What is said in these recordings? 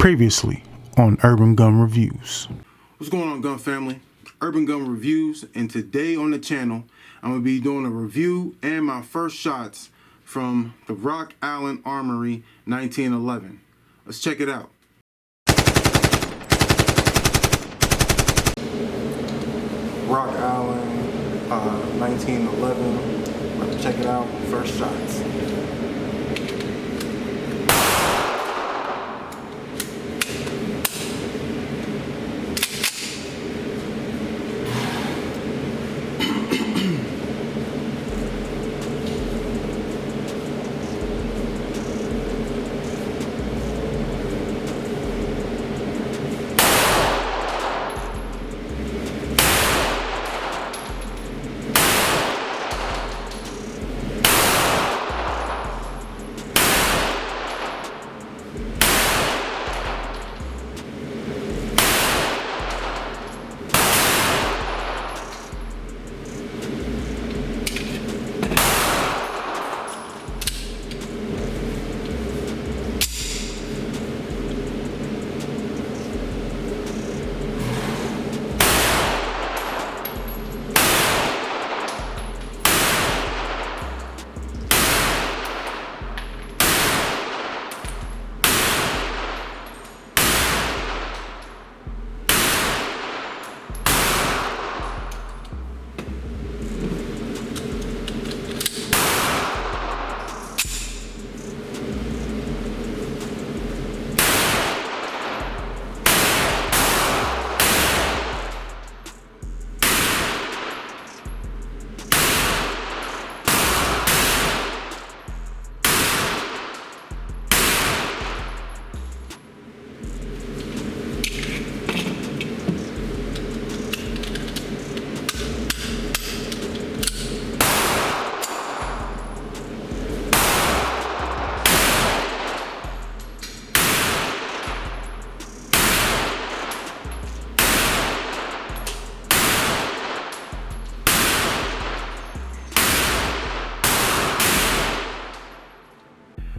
Previously on Urban Gun Reviews. What's going on, gun family? Urban Gun Reviews, and today on the channel I'm going to be doing a review and my first shots from the Rock Allen Armory 1911. Let's check it out. Rock Allen 1911. Let's check it out. First shots.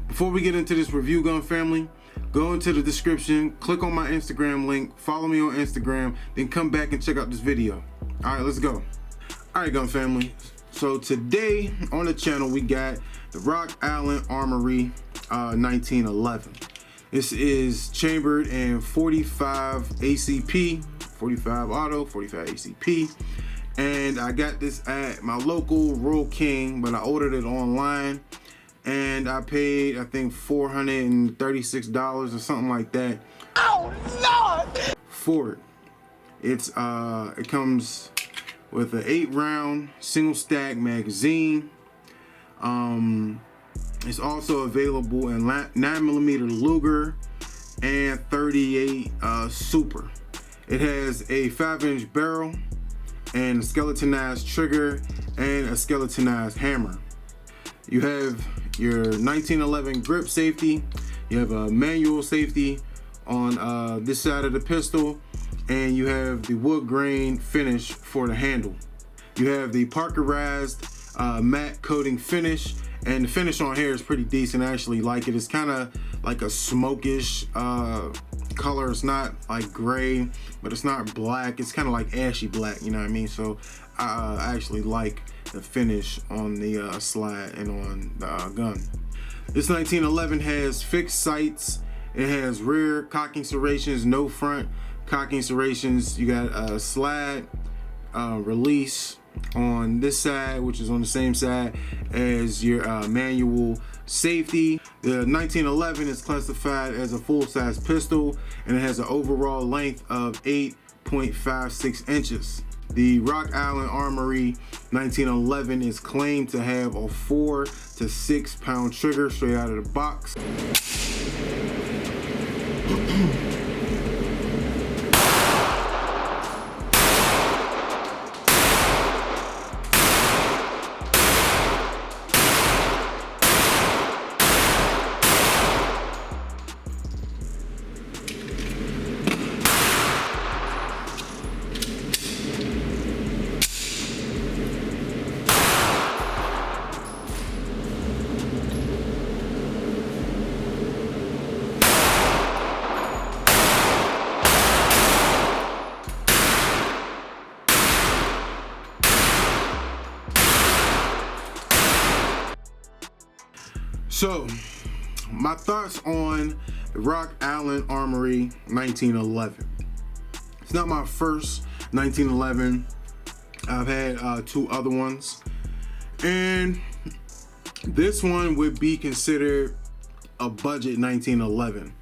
Before we get into this review, gun family, go into the description, click on my Instagram link, follow me on Instagram, then come back and check out this video. All right, let's go. All right, gun family. So today on the channel, we got the Rock Allen Armory 1911. This is chambered in 45 ACP, 45 auto, 45 ACP. And I got this at my local Rural King, but I ordered it online. And I paid, I think, $436 or something like that. Oh Lord! For it. It comes with an 8-round single stack magazine. It's also available in 9mm Luger and 38 Super. It has a 5-inch barrel and a skeletonized trigger and a skeletonized hammer. You have your 1911 grip safety. You have a manual safety on this side of the pistol, and you have the wood grain finish for the handle. You have the parkerized matte coating finish, and the finish on here is pretty decent. I actually like it. It's kind of like a smokish color. It's not like gray, but it's not black. It's kind of like ashy black, you know what I mean? So I actually like the finish on the slide and on the gun. This 1911 has fixed sights. It has rear cocking serrations, no front cocking serrations. You got a slide release on this side, which is on the same side as your manual safety. The 1911 is classified as a full-size pistol, and it has an overall length of 8.56 inches. The Rock Allen Armory 1911 is claimed to have a 4 to 6 pound trigger straight out of the box. So my thoughts on the Rock Allen Armory 1911. It's not my first 1911. I've had 2 other ones, and this one would be considered a budget 1911.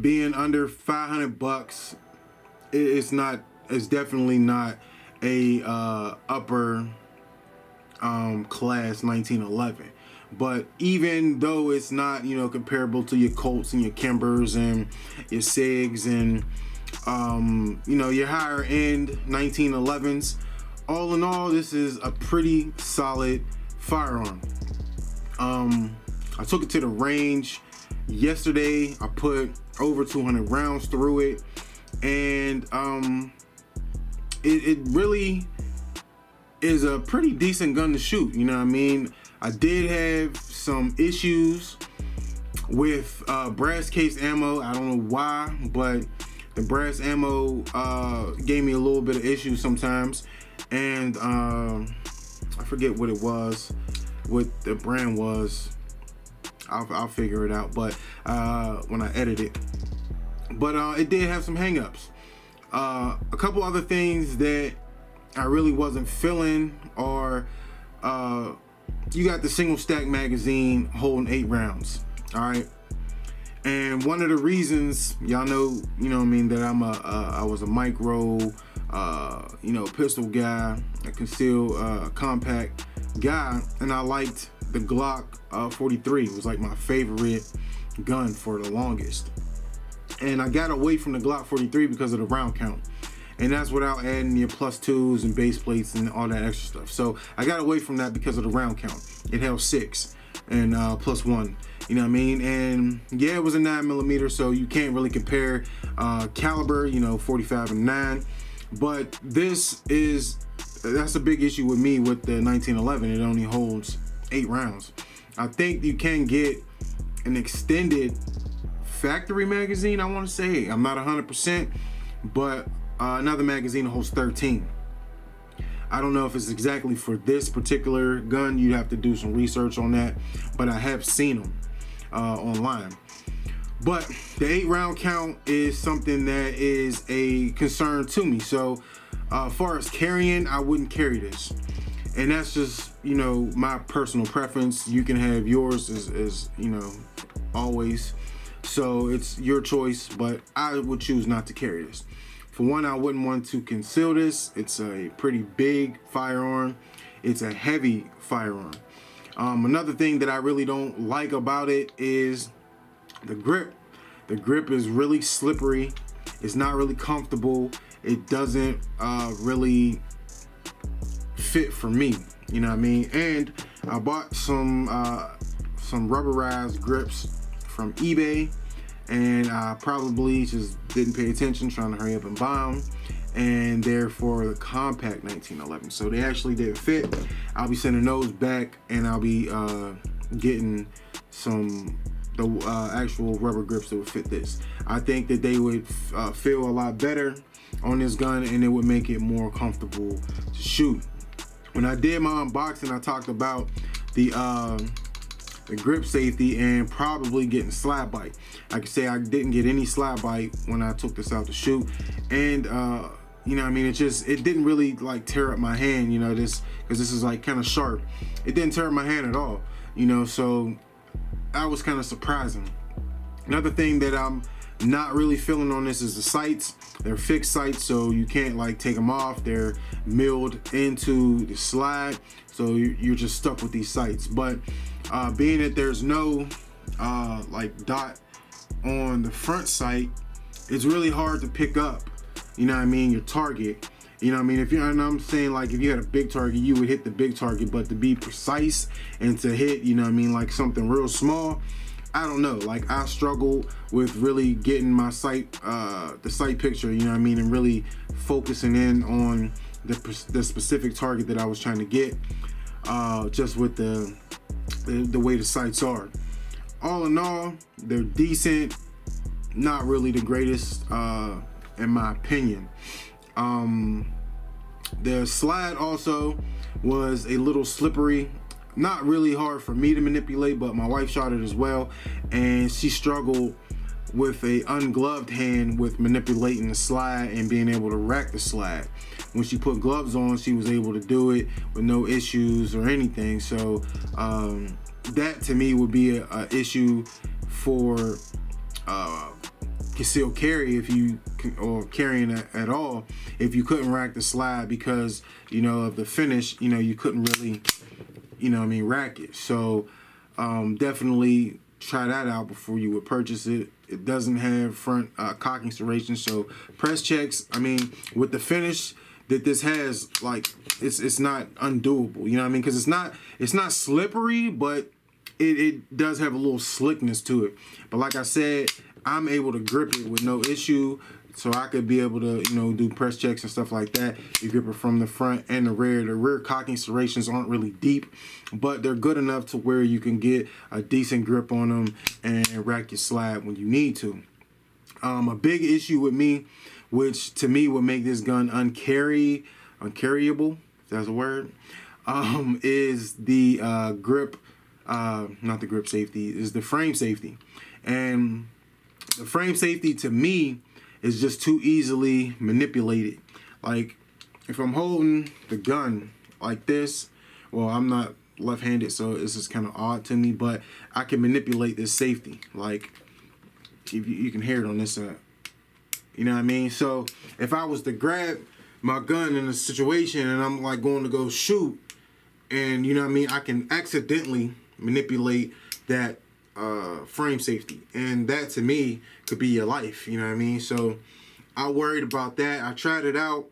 Being under $500, it's definitely not a upper class 1911. But even though it's not, comparable to your Colts and your Kimbers and your Sigs and your higher end 1911s, all in all, this is a pretty solid firearm. I took it to the range yesterday. I put over 200 rounds through it, and it really is a pretty decent gun to shoot. You know what I mean? I did have some issues with brass case ammo. I don't know why, but the brass ammo gave me a little bit of issues sometimes, and I forget what it was, what the brand was. I'll figure it out, but when I edit it. But it did have some hangups. A couple other things that I really wasn't feeling are you got the single stack magazine holding 8 rounds. All right. And one of the reasons, y'all know, what I mean, that I was a micro, pistol guy, a concealed compact guy, and I liked the Glock 43. It was like my favorite gun for the longest. And I got away from the Glock 43 because of the round count. And that's without adding your +2s and base plates and all that extra stuff. So I got away from that because of the round count. It held 6 and +1. You know what I mean? And yeah, it was a 9mm, so you can't really compare caliber, 45 and 9. But that's a big issue with me with the 1911. It only holds 8 rounds. I think you can get an extended factory magazine, I want to say. I'm not 100%, but another magazine holds 13. I don't know if it's exactly for this particular gun. You'd have to do some research on that, but I have seen them online. But the 8 round count is something that is a concern to me. So as far as carrying, I wouldn't carry this. And that's just, my personal preference. You can have yours as always. So it's your choice, but I would choose not to carry this. For one, I wouldn't want to conceal this. It's a pretty big firearm. It's a heavy firearm. Another thing that I really don't like about it is the grip. The grip is really slippery. It's not really comfortable. It doesn't really fit for me. You know what I mean? And I bought some rubberized grips from eBay, and I probably just didn't pay attention, trying to hurry up and buy them. And they're for the compact 1911, so they actually didn't fit. I'll be sending those back, and I'll be getting the actual rubber grips that would fit this. I think that they would feel a lot better on this gun, and it would make it more comfortable to shoot. When I did my unboxing, I talked about the grip safety and probably getting slab bite. I can say I didn't get any slab bite when I took this out to shoot, and it didn't really like tear up my hand, this, because this is like kind of sharp. It didn't tear up my hand at all, so that was kind of surprising. Another thing that I'm not really feeling on this is the sights. They're fixed sights, so you can't like take them off. They're milled into the slide, so you're just stuck with these sights. But being that there's no like dot on the front sight, it's really hard to pick up, your target. And I'm saying, like, if you had a big target, you would hit the big target, but to be precise and to hit, like something real small, I don't know. Like, I struggle with really getting my sight, the sight picture, and really focusing in on the specific target that I was trying to get, just with the way the sights are. All in all, they're decent, not really the greatest, in my opinion. The slide also was a little slippery. not really hard for me to manipulate, but my wife shot it as well, and she struggled with a ungloved hand with manipulating the slide and being able to rack the slide. When she put gloves on, she was able to do it with no issues or anything. So that to me would be a issue for concealed carry, if you or carrying at all, if you couldn't rack the slide because, you know, of the finish, you know, you couldn't really, you know what I mean, rack it. So definitely try that out before you would purchase it. It doesn't have front cocking serration, so press checks, I mean, with the finish that this has, like, it's not undoable, you know what I mean? Because it's not slippery, but it does have a little slickness to it. But like I said, I'm able to grip it with no issue, so I could be able to, you know, do press checks and stuff like that. You grip it from the front and the rear. The rear cocking serrations aren't really deep, but they're good enough to where you can get a decent grip on them and rack your slide when you need to. A big issue with me, which to me would make this gun uncarryable, if that's a word, is the grip, not the grip safety, is the frame safety. And the frame safety to me is just too easily manipulated. Like, if I'm holding the gun like this, well, I'm not left-handed, so this is kind of odd to me, but I can manipulate this safety. Like, you can hear it on this side. You know what I mean? So if I was to grab my gun in a situation and I'm like going to go shoot, and you know what I mean, I can accidentally manipulate that frame safety, and that to me could be your life, you know what I mean? So I worried about that. I tried it out,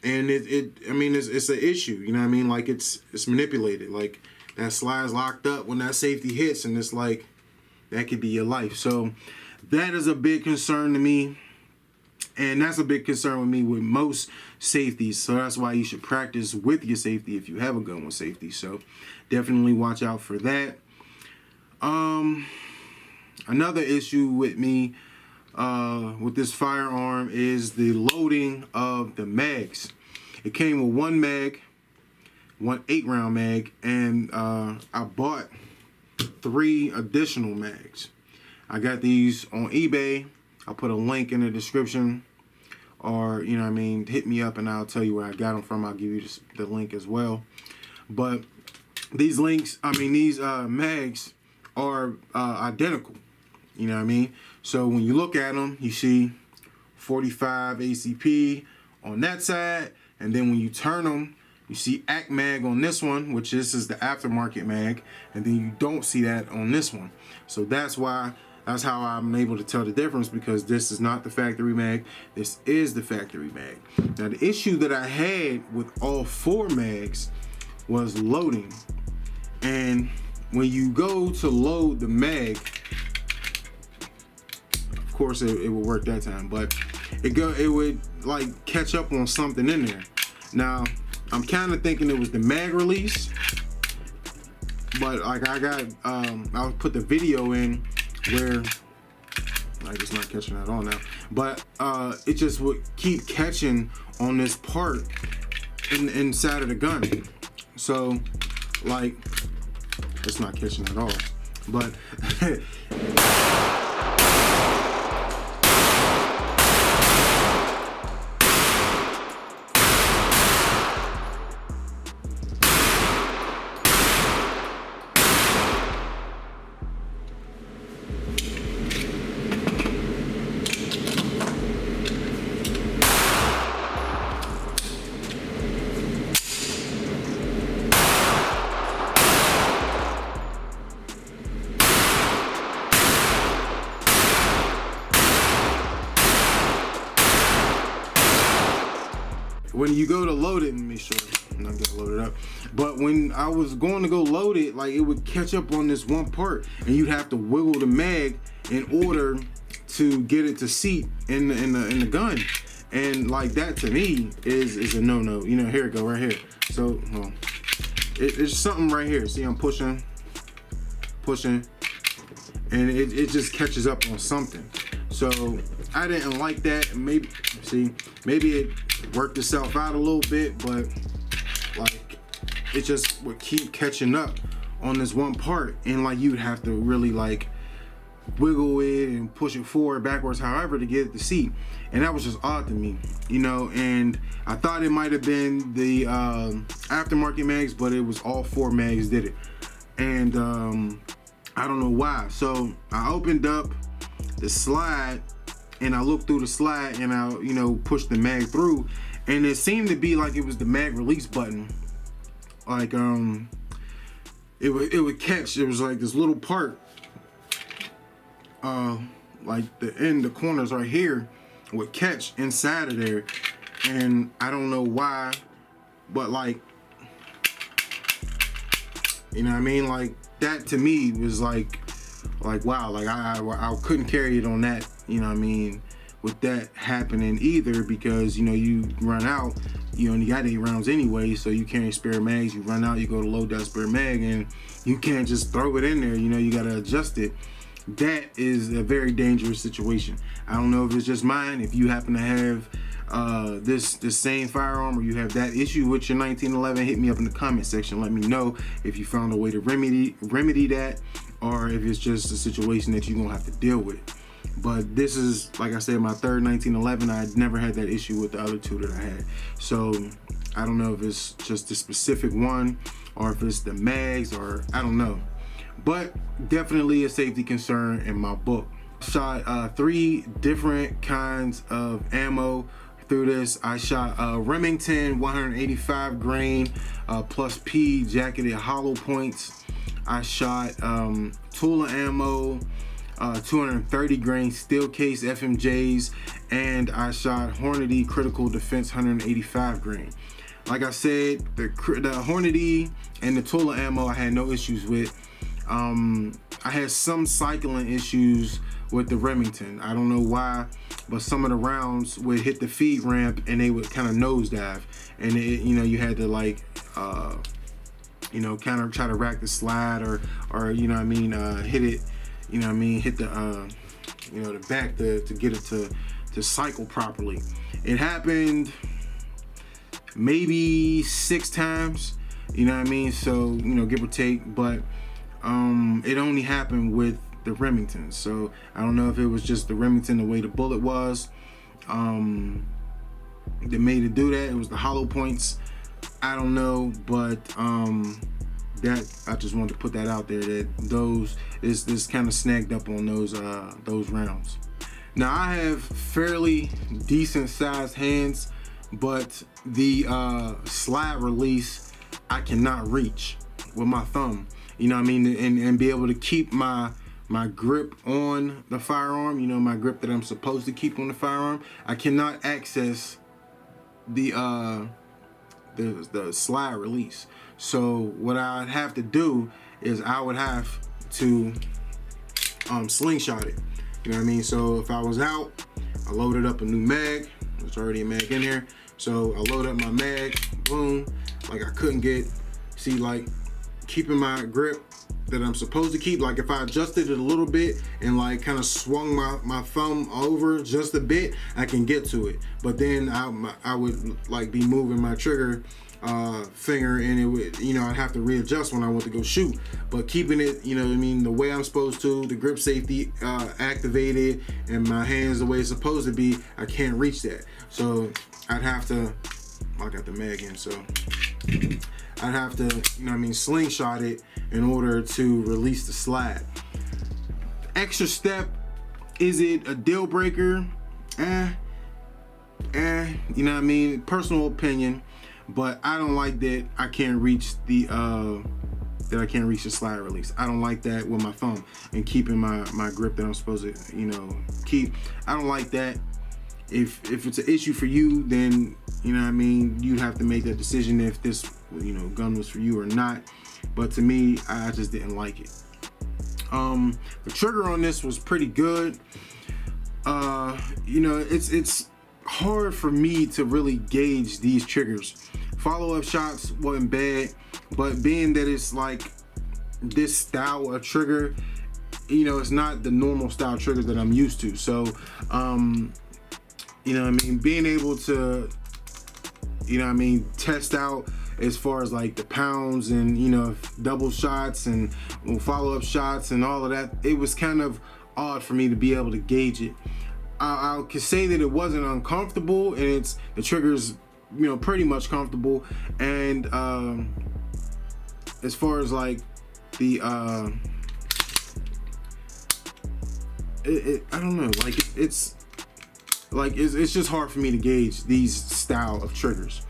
and I mean, it's an issue, you know what I mean? Like, it's manipulated. Like, that slide's locked up when that safety hits, and it's like, that could be your life. So that is a big concern to me, and that's a big concern with me with most safeties. So that's why you should practice with your safety if you have a gun with safety. So definitely watch out for that. Another issue with me with this firearm is the loading of the mags. It came with one mag, one 8-round mag, and I bought 3 additional mags. I got these on eBay. I'll put a link in the description, or, you know what I mean, hit me up and I'll tell you where I got them from. I'll give you the link as well. But these mags are identical, you know what I mean? So when you look at them, you see 45 ACP on that side, and then when you turn them, you see AC mag on this one, which this is the aftermarket mag, and then you don't see that on this one. So that's how I'm able to tell the difference, because this is not the factory mag, this is the factory mag. Now, the issue that I had with all 4 mags was loading. And when you go to load the mag, of course it would work that time, but it would like catch up on something in there. Now, I'm kind of thinking it was the mag release, but like I'll put the video in where, like, it's not catching at all now, but it just would keep catching on this part inside of the gun. So, like, it's not catching at all, but when you go to load it, let me show you. I'm not gonna load it up. But when I was going to go load it, like, it would catch up on this one part, and you'd have to wiggle the mag in order to get it to seat in the gun. And like, that to me is a no-no. You know, here it go right here. So it's something right here. See, I'm pushing, and it just catches up on something. So I didn't like that. Maybe it worked itself out a little bit, but like, it just would keep catching up on this one part, and like you would have to really like wiggle it and push it forward, backwards, however, to get it to seat. And that was just odd to me, you know. And I thought it might have been the aftermarket mags, but it was all 4 mags did it. And I don't know why. So I opened up the slide and I looked through the slide and I, you know, pushed the mag through, and it seemed to be like it was the mag release button. Like it would catch. It was like this little part, like the corners right here would catch inside of there, and I don't know why, but like, you know what I mean, like that to me was like wow, like I couldn't carry it on that, you know what I mean, with that happening either, because you know you run out, you only got 8 rounds anyway, so you carry spare mags, you run out, you go to load that spare mag, and you can't just throw it in there, you know, you got to adjust it. That is a very dangerous situation. I don't know if it's just mine. If you happen to have this same firearm, or you have that issue with your 1911, hit me up in the comment section. Let me know if you found a way to remedy that, or if it's just a situation that you're gonna have to deal with. But this is, like I said, my 3rd 1911. I never had that issue with the other 2 that I had. So I don't know if it's just the specific one, or if it's the mags, or I don't know. But definitely a safety concern in my book. Shot 3 different kinds of ammo through this. I shot Remington 185 grain plus P jacketed hollow points. I shot Tula ammo 230 grain steel case FMJs, and I shot Hornady critical defense 185 grain. Like I said, the Hornady and the Tula ammo I had no issues with. I had some cycling issues with the Remington. I don't know why, but some of the rounds would hit the feed ramp and they would kind of nosedive, and it, you know, you had to like you know, kind of try to rack the slide, or you know what I mean, hit it, you know what I mean, hit the you know, the back to get it to cycle properly. It happened maybe 6 times, you know what I mean, so, you know, give or take, but it only happened with the Remington. So I don't know if it was just the Remington, the way the bullet was, that made it do that. It was the hollow points, I don't know, but that, I just wanted to put that out there, that those is kind of snagged up on those rounds. Now I have fairly decent sized hands, but the slide release I cannot reach with my thumb, you know what I mean, and be able to keep my grip on the firearm, you know, my grip that I'm supposed to keep on the firearm. I cannot access the slide release. So what I'd have to do is I would have to slingshot it, you know what I mean. So if I was out, I loaded up a new mag. There's already a mag in here, so I load up my mag, boom, like I couldn't get, see, like keeping my grip that I'm supposed to keep, like if I adjusted it a little bit and like kind of swung my thumb over just a bit, I can get to it. But then I would like be moving my trigger finger, and it would, you know, I'd have to readjust when I went to go shoot. But keeping it, you know what I mean, the way I'm supposed to, the grip safety activated, and my hands the way it's supposed to be, I can't reach that. So I'd have to, I got the mag in, so I'd have to, you know what I mean, slingshot it in order to release the slide. Extra step, is it a deal breaker? You know what I mean, personal opinion, but I don't like that I can't reach the slide release. I don't like that with my thumb and keeping my grip that I'm supposed to, you know, keep. I don't like that. If it's an issue for you, then, you know what I mean, you'd have to make that decision if this, you know, gun was for you or not. But to me, I just didn't like it. The trigger on this was pretty good. You know, it's hard for me to really gauge these triggers. Follow-up shots wasn't bad, but being that it's like this style of trigger, you know, it's not the normal style trigger that I'm used to. So, you know what I mean, being able to, you know what I mean, test out as far as like the pounds and, you know, double shots and follow-up shots and all of that. It was kind of odd for me to be able to gauge it. I could say that it wasn't uncomfortable, and the trigger's, you know, pretty much comfortable. And as far as like the I don't know, like it's just hard for me to gauge these style of triggers.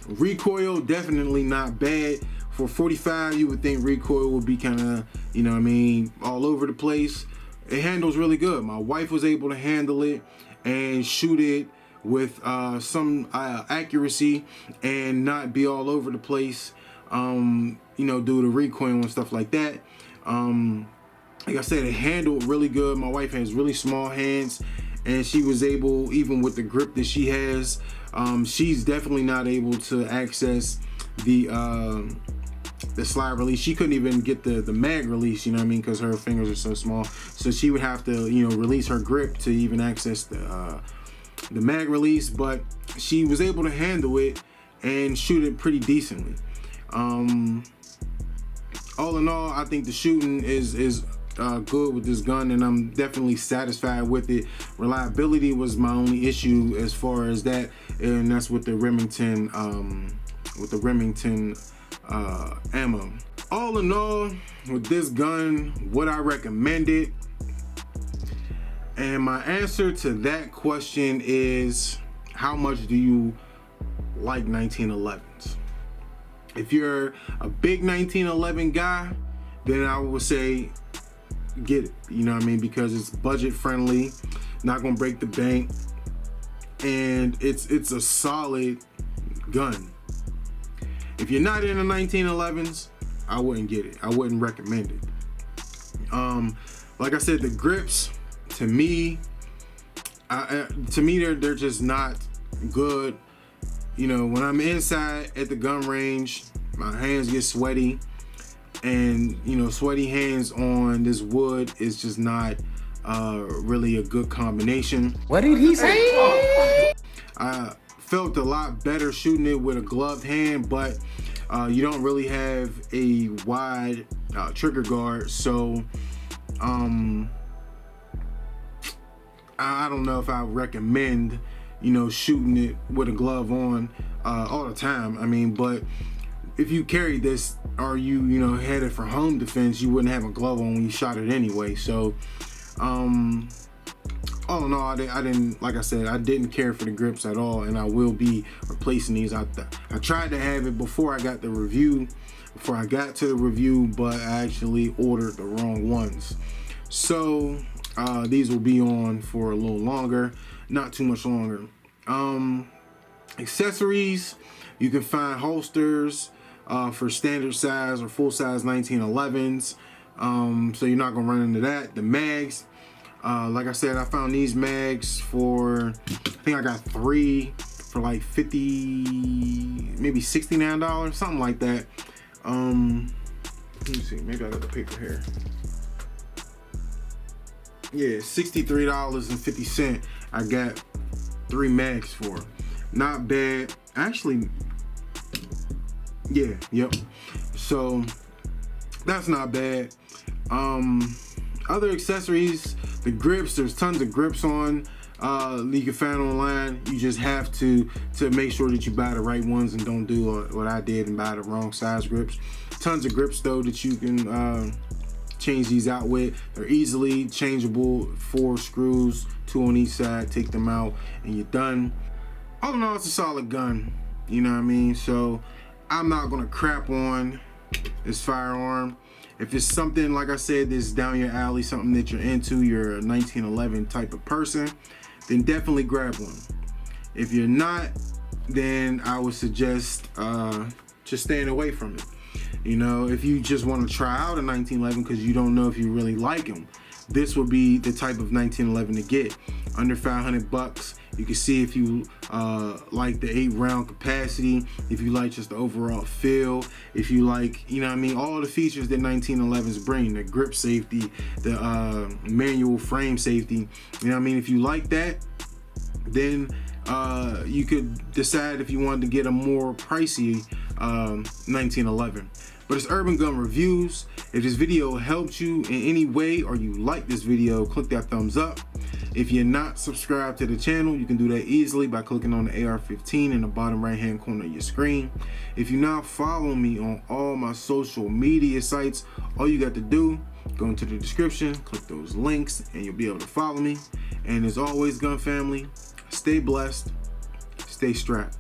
Recoil, definitely not bad. For 45, you would think recoil would be kind of, you know what I mean, all over the place. It handles really good. My wife was able to handle it and shoot it with some accuracy and not be all over the place, you know, due to recoil and stuff like that. Like I said, it handled really good. My wife has really small hands, and she was able, even with the grip that she has, she's definitely not able to access the slide release. She couldn't even get the mag release, you know what I mean, because her fingers are so small. So she would have to, you know, release her grip to even access the mag release. But she was able to handle it and shoot it pretty decently. All in all, I think the shooting is good with this gun, and I'm definitely satisfied with it. Reliability was my only issue as far as that, and that's with the Remington ammo. All in all, with this gun, would I recommend it? And my answer to that question is, how much do you like 1911s? If you're a big 1911 guy, then I would say get it, you know what I mean, because it's budget friendly, not gonna break the bank, and it's a solid gun. If you're not into 1911s, I wouldn't get it. I wouldn't recommend it. Like I said, the grips, to me, they're just not good. You know, when I'm inside at the gun range, my hands get sweaty, and you know, sweaty hands on this wood is just not really a good combination. What did he say? I felt a lot better shooting it with a gloved hand, but you don't really have a wide trigger guard, so I don't know if I recommend, you know, shooting it with a glove on all the time. I mean, but if you carry this, or you know, headed for home defense, you wouldn't have a glove on when you shot it anyway. So all in all, I didn't, like I said, I didn't care for the grips at all, and I will be replacing these. I tried to have it before I got to the review, but I actually ordered the wrong ones. So these will be on for a little longer, not too much longer. Accessories, you can find holsters for standard size or full size 1911s, so you're not gonna run into that. The mags, like I said, I found these mags for, I think I got 3 for like $50, maybe $69, something like that. Let me see, maybe I got the paper here. Yeah, $63.50 I got 3 mags for. Not bad, actually. Yeah, yep. So that's not bad. Other accessories, the grips, there's tons of grips on you can find online. You just have to make sure that you buy the right ones and don't do what I did and buy the wrong size grips. Tons of grips though that you can change these out with. They're easily changeable, 4 screws, 2 on each side, take them out and you're done. All in all, it's a solid gun, you know what I mean? So I'm not gonna crap on this firearm. If it's something, like I said, that's down your alley, something that you're into, you're a 1911 type of person, then definitely grab one. If you're not, then I would suggest just staying away from it. You know, if you just want to try out a 1911 because you don't know if you really like them, this would be the type of 1911 to get. Under $500. You can see if you like the 8-round capacity, if you like just the overall feel, if you like, you know what I mean, all the features that 1911s bring, the grip safety, the manual frame safety, you know what I mean, if you like that, then you could decide if you wanted to get a more pricey 1911. But it's Urban Gun Reviews. If this video helped you in any way or you like this video, click that thumbs up. If you're not subscribed to the channel, you can do that easily by clicking on the AR-15 in the bottom right hand corner of your screen. If you now follow me on all my social media sites, all you got to do, go into the description, click those links, and you'll be able to follow me. And as always, gun family, stay blessed, stay strapped.